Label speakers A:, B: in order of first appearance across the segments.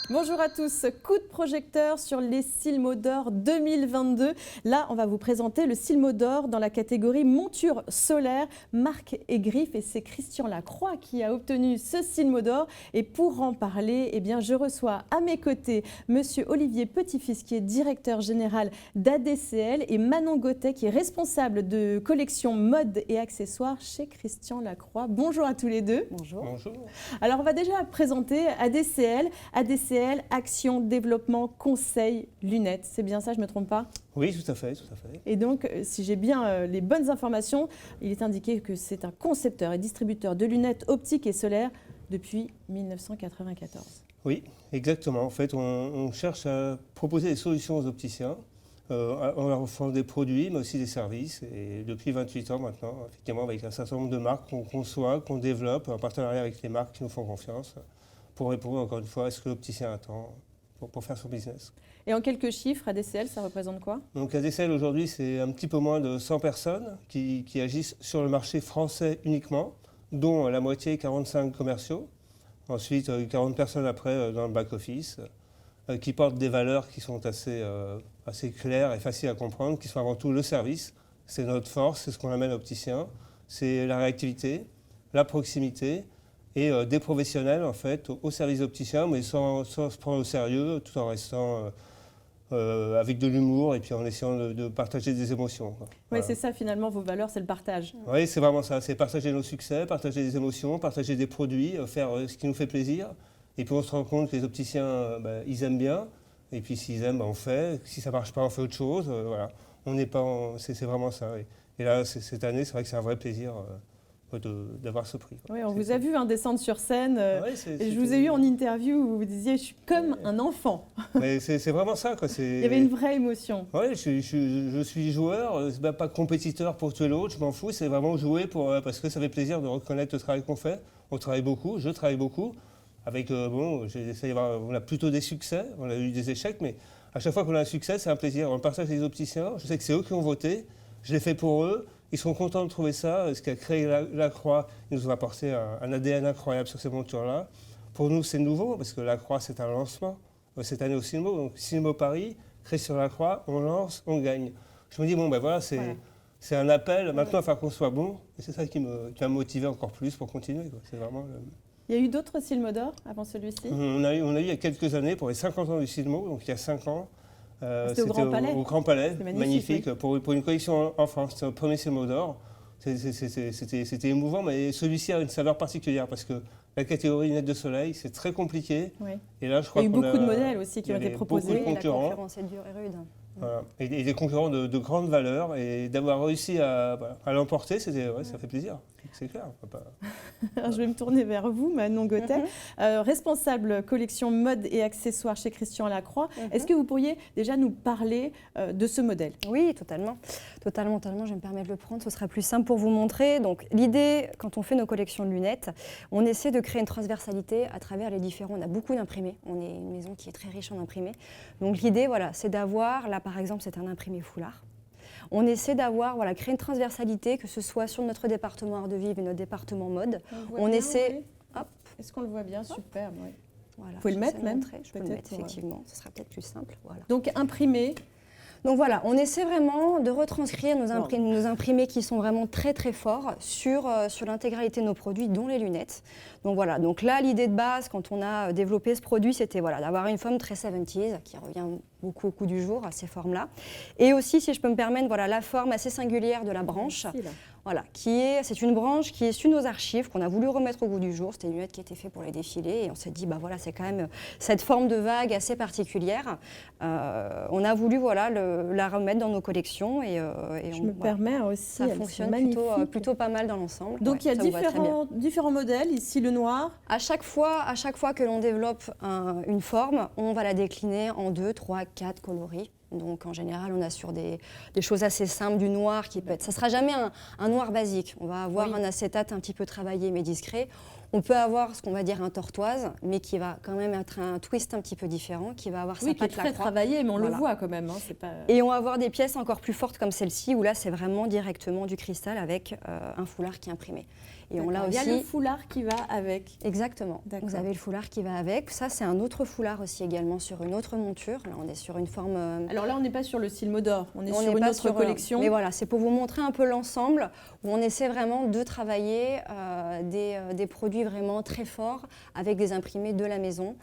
A: Bonjour à tous, coup de projecteur sur les Silmo d'Or 2022. Là, on va vous présenter le Silmo d'Or dans la catégorie monture solaire, marque et griffe. Et c'est Christian Lacroix qui a obtenu ce Silmo d'Or. Et pour en parler, eh bien, je reçois à mes côtés Monsieur Olivier Petit-Fils, qui est directeur général d'ADCL, et Manon Gautet, qui est responsable de collection mode et accessoires chez Christian Lacroix. Bonjour à tous les deux.
B: Bonjour.
C: Bonjour.
A: Alors, on va déjà présenter ADCL. ADCL, Action, Développement, Conseil, Lunettes. C'est bien ça, je ne me trompe pas?
C: Oui, tout à fait, tout à fait.
A: Et donc, si j'ai bien les bonnes informations, il est indiqué que c'est un concepteur et distributeur de lunettes optiques et solaires depuis 1994.
C: Oui, exactement. En fait, on cherche à proposer des solutions aux opticiens en leur offrant des produits, mais aussi des services. Et depuis 28 ans maintenant, effectivement, avec un certain nombre de marques qu'on conçoit, qu'on développe en partenariat avec les marques qui nous font confiance pour répondre encore une fois à ce que l'opticien attend pour faire son business.
A: Et en quelques chiffres, ADCL, ça représente quoi?
C: Donc ADCL aujourd'hui, c'est un petit peu moins de 100 personnes qui agissent sur le marché français uniquement, dont la moitié 45 commerciaux. Ensuite, 40 personnes après dans le back-office, qui portent des valeurs qui sont assez claires et faciles à comprendre, qui sont avant tout le service. C'est notre force, c'est ce qu'on amène aux opticiens. C'est la réactivité, la proximité et des professionnels en fait, au service opticien, mais sans se prendre au sérieux, tout en restant avec de l'humour et puis en essayant de partager des émotions.
A: Oui,
C: Voilà.
A: c'est ça finalement, vos valeurs, c'est le partage.
C: Oui, c'est vraiment ça. C'est partager nos succès, partager des émotions, partager des produits, faire ce qui nous fait plaisir. Et puis on se rend compte que les opticiens, ils aiment bien. Et puis s'ils aiment, on fait. Si ça ne marche pas, on fait autre chose. Voilà. On n'est pas c'est vraiment ça. Et là, cette année, c'est vrai que c'est un vrai plaisir d'avoir ce prix.
A: Oui, on vous a vu descendre sur scène.
C: Ouais,
A: et je vous ai eu en interview où vous disiez « je suis comme un enfant ».
C: Mais c'est vraiment ça, quoi.
A: Il y avait une vraie émotion.
C: Oui, je suis joueur, c'est pas compétiteur pour tuer l'autre, je m'en fous, c'est vraiment jouer parce que ça fait plaisir de reconnaître le travail qu'on fait. On travaille beaucoup, je travaille beaucoup. Avec, on a plutôt des succès, on a eu des échecs, mais à chaque fois qu'on a un succès, c'est un plaisir. On le partage avec les opticiens, je sais que c'est eux qui ont voté, je l'ai fait pour eux, ils sont contents de trouver ça, ce qui a créé Lacroix, ils nous ont apporté un ADN incroyable sur ces montures-là. Pour nous, c'est nouveau, parce que Lacroix, c'est un lancement. Cette année au Silmo, donc Silmo Paris, Christian Lacroix, on lance, on gagne. Je me dis, bon, ben voilà, c'est un appel, maintenant il va falloir qu'on soit bon, et c'est ça qui m'a motivé encore plus pour continuer, quoi. C'est vraiment
A: Il y a eu d'autres Silmo d'Or avant celui-ci?
C: On a eu il y a quelques années, pour les 50 ans du Silmo, donc il y a 5 ans.
A: C'était au Grand Palais.
C: Au Grand Palais, magnifique,
A: oui.
C: pour une collection en France. C'était le premier Silmo d'Or. C'était émouvant, mais celui-ci a une saveur particulière parce que la catégorie lunettes de soleil, c'est très compliqué.
A: Oui.
C: Et là, je crois
A: Il y a eu beaucoup de modèles aussi qui ont été proposés.
C: Beaucoup de concurrents.
B: La concurrence est dure et rude.
C: Voilà. Et des concurrents de grande valeur. Et d'avoir réussi à l'emporter, ça fait plaisir. C'est clair.
A: Alors, je vais me tourner vers vous, Manon Gautet, responsable collection mode et accessoires chez Christian Lacroix. Est-ce que vous pourriez déjà nous parler de ce modèle?
B: Oui, totalement. Totalement. Je vais me permettre de le prendre, ce sera plus simple pour vous montrer. Donc, l'idée, quand on fait nos collections de lunettes, on essaie de créer une transversalité à travers les différents. On a beaucoup d'imprimés. On est une maison qui est très riche en imprimés. Donc, l'idée, voilà, c'est d'avoir, là par exemple, c'est un imprimé foulard. On essaie d'avoir, créer une transversalité, que ce soit sur notre département art de vivre et notre département mode.
A: On essaie.
B: Oui. Hop.
A: Est-ce qu'on le voit bien? Superbe. Oui.
B: Voilà,
A: vous pouvez le mettre même?
B: Je peux le mettre, effectivement. Ce sera peut-être plus simple. Voilà.
A: Donc imprimé.
B: Donc voilà, on essaie vraiment de retranscrire nos imprimés qui sont vraiment très très forts sur l'intégralité de nos produits, dont les lunettes. Donc voilà, donc là l'idée de base quand on a développé ce produit, c'était d'avoir une forme très 70s qui revient beaucoup au goût du jour à ces formes-là. Et aussi, si je peux me permettre, la forme assez singulière de la branche. Voilà, c'est une branche qui est sur nos archives, qu'on a voulu remettre au goût du jour. C'était une lunette qui était faite pour les défilés et on s'est dit, c'est quand même cette forme de vague assez particulière. On a voulu la remettre dans nos collections et
A: je me permets aussi,
B: ça fonctionne plutôt pas mal dans l'ensemble.
A: Donc il y a différents modèles, ici le noir.
B: À chaque fois que l'on développe une forme, on va la décliner en 2, 3, 4 coloris. Donc en général, on a sur des choses assez simples, du noir qui peut être... Ça ne sera jamais un noir basique. On va avoir un acétate un petit peu travaillé mais discret. On peut avoir ce qu'on va dire un tortoise, mais qui va quand même être un twist un petit peu différent, qui va avoir sa
A: qui est
B: patte
A: très travaillé, mais on le voit quand même. Hein, c'est pas...
B: Et on va avoir des pièces encore plus fortes comme celle-ci, où là c'est vraiment directement du cristal avec un foulard qui est imprimé. Et on l'a aussi...
A: Il y a le foulard qui va avec.
B: Exactement. Vous avez le foulard qui va avec. Ça, c'est un autre foulard aussi également sur une autre monture. Là, on est sur une forme...
A: Alors là, on n'est pas sur le style Modor, on est sur une autre collection.
B: Mais voilà, c'est pour vous montrer un peu l'ensemble où on essaie vraiment de travailler des produits vraiment très forts avec des imprimés de la maison.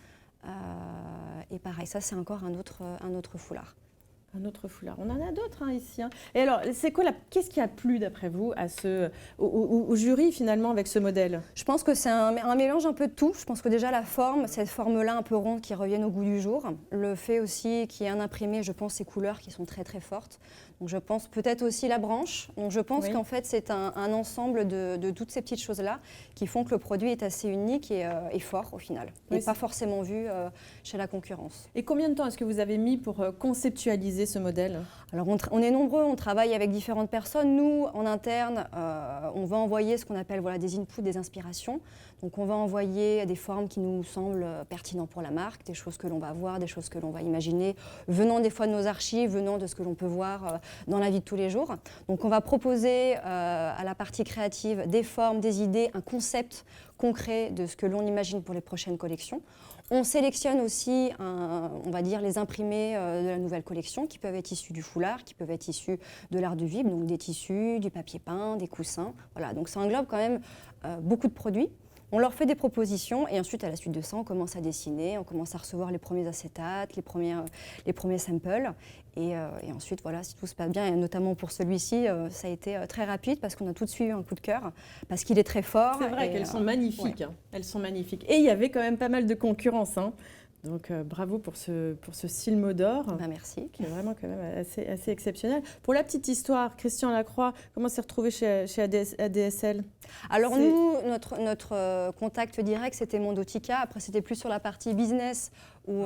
B: Et pareil, ça, c'est encore un autre foulard.
A: Un autre foulard. On en a d'autres ici. Et alors, qu'est-ce qui a plu d'après vous au jury finalement avec ce modèle?
B: Je pense que c'est un mélange un peu de tout. Je pense que déjà la forme, cette forme-là un peu ronde qui revienne au goût du jour. Le fait aussi qu'il y ait un imprimé, je pense, ces couleurs qui sont très très fortes. Donc je pense peut-être aussi la branche. Donc je pense qu'en fait c'est un ensemble de toutes ces petites choses-là qui font que le produit est assez unique et fort au final. Et pas forcément vu chez la concurrence.
A: Et combien de temps est-ce que vous avez mis pour conceptualiser ce modèle?
B: Alors on est nombreux, on travaille avec différentes personnes. Nous, en interne, on va envoyer ce qu'on appelle des inputs, des inspirations. Donc on va envoyer des formes qui nous semblent pertinentes pour la marque, des choses que l'on va voir, des choses que l'on va imaginer, venant des fois de nos archives, venant de ce que l'on peut voir dans la vie de tous les jours. Donc on va proposer à la partie créative des formes, des idées, un concept concret de ce que l'on imagine pour les prochaines collections. On sélectionne aussi, on va dire, les imprimés de la nouvelle collection qui peuvent être issus du foulard, qui peuvent être issus de l'art du vivre, donc des tissus, du papier peint, des coussins. Voilà, donc ça englobe quand même beaucoup de produits. On leur fait des propositions et ensuite, à la suite de ça, on commence à dessiner, on commence à recevoir les premiers acétates, les premiers samples. Et ensuite, voilà, si tout se passe bien, et notamment pour celui-ci, ça a été très rapide parce qu'on a tout de suite eu un coup de cœur, parce qu'il est très fort.
A: C'est vrai qu'elles sont magnifiques. Ouais. Elles sont magnifiques. Et il y avait quand même pas mal de concurrence. Donc bravo pour ce style Modor.
B: Merci.
A: Qui est vraiment quand même assez exceptionnel. Pour la petite histoire, Christian Lacroix, comment s'est retrouvé chez ADSL?
B: Alors nous, notre contact direct, c'était Mondotica. Après, c'était plus sur la partie business où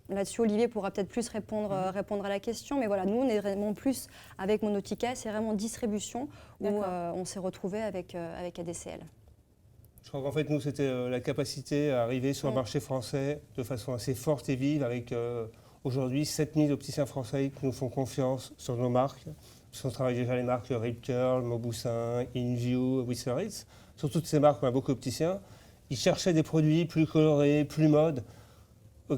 B: là-dessus, Olivier pourra peut-être plus répondre à la question. Mais voilà, nous, on est vraiment plus avec Mondotica. C'est vraiment distribution où on s'est retrouvé avec ADSL.
C: Je crois qu'en fait, nous, c'était la capacité à arriver sur le marché français de façon assez forte et vive, avec aujourd'hui 7000 opticiens français qui nous font confiance sur nos marques. Parce qu'on travaille déjà les marques Rip Curl, Mauboussin, InView, Whistleritz. Sur toutes ces marques, on a beaucoup d'opticiens. Ils cherchaient des produits plus colorés, plus mode,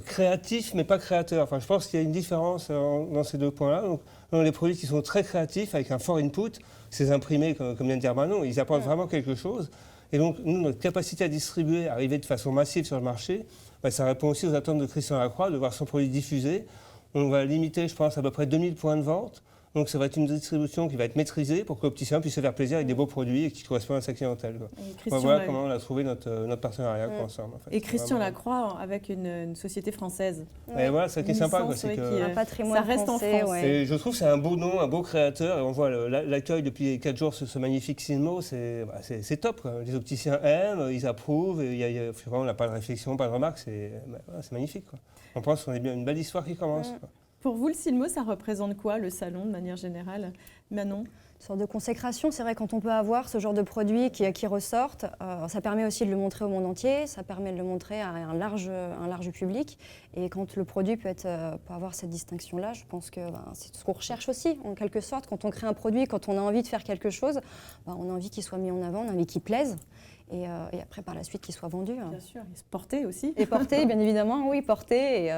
C: créatifs mais pas créateurs. Enfin, je pense qu'il y a une différence dans ces deux points-là. Donc, on a des produits qui sont très créatifs, avec un fort input. Ces imprimés, comme vient de dire Manon, ils apportent vraiment quelque chose. Et donc, nous, notre capacité à distribuer, à arriver de façon massive sur le marché, ça répond aussi aux attentes de Christian Lacroix, de voir son produit diffusé. On va limiter, je pense, à peu près 2000 points de vente. Donc, ça va être une distribution qui va être maîtrisée pour que l'opticien puisse se faire plaisir avec des beaux produits et qui correspondent à sa clientèle. Voilà comment on a trouvé notre partenariat ensemble. En fait.
A: Et Christian Lacroix avec une société française.
C: Et voilà, ça qui est sympa. C'est que
B: un patrimoine
A: ça reste
B: français,
A: en France.
C: Et je trouve que c'est un beau nom, un beau créateur. Et on voit l'accueil depuis 4 jours sur ce magnifique Silmo. C'est top. Quoi. Les opticiens aiment, ils approuvent. Et on n'a pas de réflexion, pas de remarques. C'est magnifique. Quoi. On pense qu'on a bien une belle histoire qui commence. Quoi.
A: Pour vous, le Silmo, ça représente quoi, le salon, de manière générale? Manon?
B: Une sorte de consécration, c'est vrai, quand on peut avoir ce genre de produits qui ressortent, ça permet aussi de le montrer au monde entier, ça permet de le montrer à un large public. Et quand le produit peut avoir cette distinction-là, je pense que c'est ce qu'on recherche aussi, en quelque sorte. Quand on crée un produit, quand on a envie de faire quelque chose, on a envie qu'il soit mis en avant, on a envie qu'il plaise. Et après, par la suite, qu'il soit vendu.
A: Bien sûr, et se porter aussi.
B: Et porter, bien évidemment, oui, porter. Et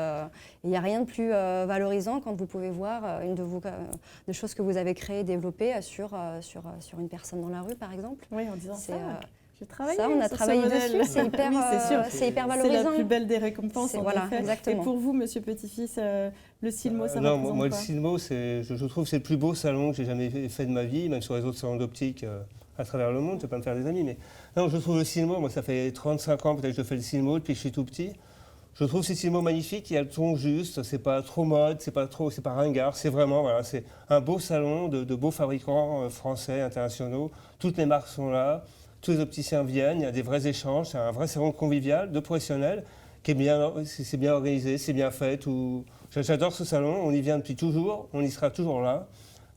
B: il n'y a rien de plus valorisant quand vous pouvez voir une de choses que vous avez créées, développées sur une personne dans la rue, par exemple.
A: Oui, en disant ça. J'ai travaillé
B: ça, on a travaillé dessus, c'est hyper, c'est hyper valorisant.
A: C'est la plus belle des récompenses, en effet.
B: Exactement.
A: Et pour vous, monsieur Petit-Fils, le Silmo, ça représente
C: moi,
A: quoi?
C: le Silmo, je trouve que c'est le plus beau salon que j'ai jamais fait de ma vie, même sur les autres salons d'optique à travers le monde. Je ne vais pas me faire des amis, mais non, je trouve le Silmo, moi ça fait 35 ans peut-être que je fais le Silmo depuis que je suis tout petit. Je trouve ce Silmo magnifique, il y a le ton juste, c'est pas trop mode, c'est pas ringard, c'est vraiment, voilà, c'est un beau salon de beaux fabricants français, internationaux. Toutes les marques sont là, tous les opticiens viennent, il y a des vrais échanges, c'est un vrai salon convivial, de professionnels, qui est bien, c'est bien organisé, c'est bien fait. J'adore ce salon, on y vient depuis toujours, on y sera toujours là.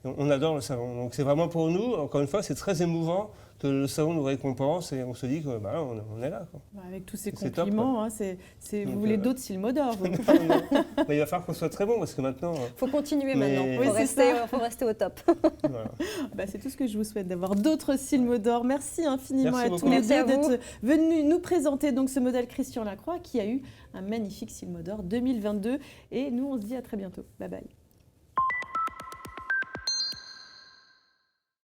C: On adore le salon. Donc c'est vraiment pour nous, encore une fois, c'est très émouvant que le salon nous récompense et on se dit qu'on on est là. Quoi.
A: Avec tous ces
C: C'est
A: compliments,
C: top,
A: vous voulez d'autres Silmodor.
C: Mais il va falloir qu'on soit très bon parce que maintenant...
B: Il faut continuer maintenant,
A: Oui,
B: faut rester au top.
C: Voilà.
A: C'est tout ce que je vous souhaite, d'avoir d'autres Silmodor. Merci infiniment
C: Merci
A: à
C: beaucoup.
A: tous les
B: Merci à
A: deux
B: vous.
A: d'être venus nous présenter donc, ce modèle Christian Lacroix qui a eu un magnifique Silmodor 2022. Et nous, on se dit à très bientôt. Bye bye.